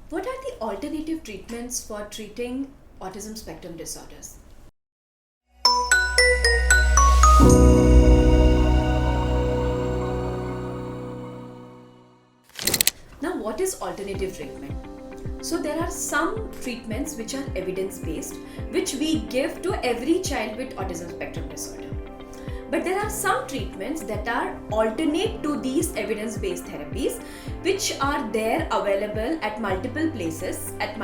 What are the alternative treatments for treating autism spectrum disorders? Now, what is alternative treatment? So, there are some treatments which are evidence based, which we give to every child with autism spectrum disorder. But there are some treatments that are alternate to these evidence-based therapies, which are there available at multiple places, in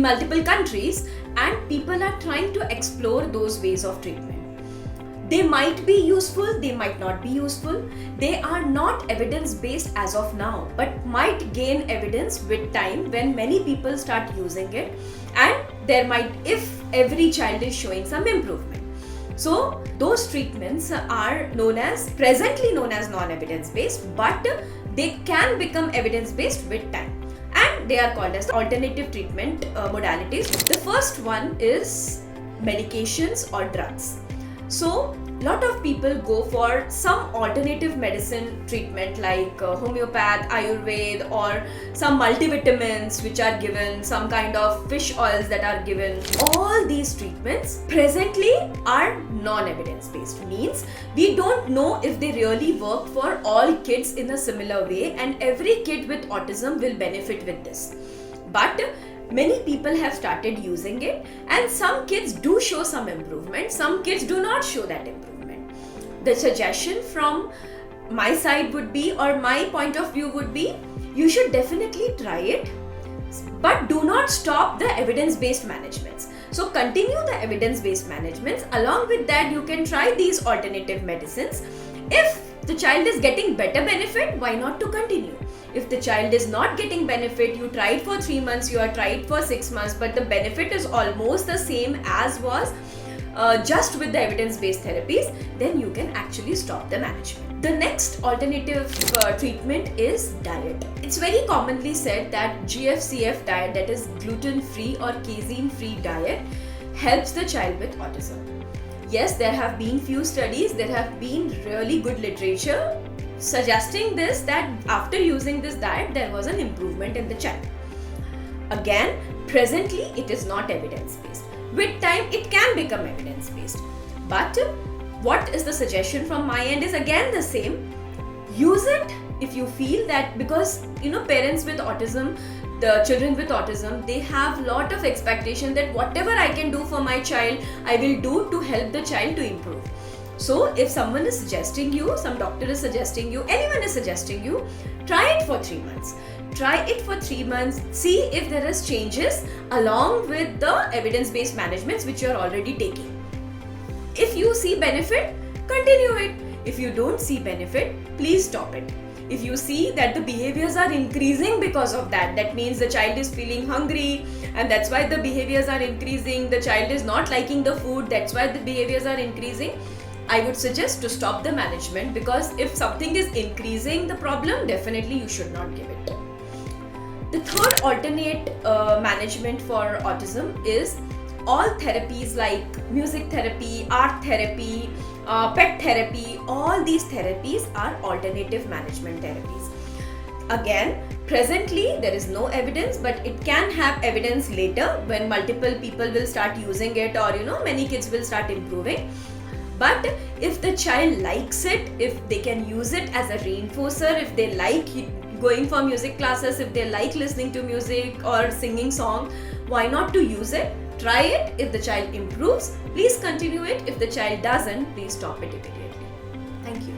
multiple countries, and people are trying to explore those ways of treatment. They might be useful, they might not be useful. They are not evidence-based as of now, but might gain evidence with time when many people start using it, and there might, if every child is showing some improvement. So those treatments are presently known as non-evidence based, but they can become evidence based with time, and they are called as alternative treatment modalities. The first one is medications or drugs. So lot of people go for some alternative medicine treatment like homeopath, Ayurveda, or some multivitamins which are given, some kind of fish oils that are given. All these treatments presently are non-evidence based, means we don't know if they really work for all kids in a similar way, and every kid with autism will benefit with this. But many people have started using it, and some kids do show some improvement, some kids do not show that improvement. The suggestion from my side would be, or my point of view would be, you should definitely try it, but do not stop the evidence-based managements. So continue the evidence-based managements. Along with that, you can try these alternative medicines. If the child is getting better benefit, why not to continue? If the child is not getting benefit, you tried for 3 months, you are tried for 6 months, but the benefit is almost the same as was just with the evidence-based therapies, then you can actually stop the management. The next alternative treatment is diet. It's very commonly said that GFCF diet, that is gluten-free or casein-free diet, helps the child with autism. Yes, there have been few studies, there have been really good literature suggesting this, that after using this diet there was an improvement in the child. Again, presently it is not evidence based. With time it can become evidence based. But what is the suggestion from my end is again the same. Use it if you feel that, because parents with autism, the children with autism, they have lot of expectation that whatever I can do for my child, I will do to help the child to improve. So if someone is suggesting you, some doctor is suggesting you, anyone is suggesting you, try it for 3 months. Try it for 3 months, see if there is changes along with the evidence-based managements which you are already taking. If you see benefit, continue it. If you don't see benefit, please stop it. If you see that the behaviors are increasing because of that, that means the child is feeling hungry and that's why the behaviors are increasing, the child is not liking the food, that's why the behaviors are increasing, I would suggest to stop the management, because if something is increasing the problem, definitely you should not give it. The third alternate management for autism is all therapies like music therapy, art therapy, pet therapy. All these therapies are alternative management therapies. Again, presently there is no evidence, but it can have evidence later when multiple people will start using it, or many kids will start improving. But if the child likes it, if they can use it as a reinforcer, if they like going for music classes, if they like listening to music or singing songs, why not to use it? Try it. If the child improves, please continue it. If the child doesn't, please stop it immediately. Thank you.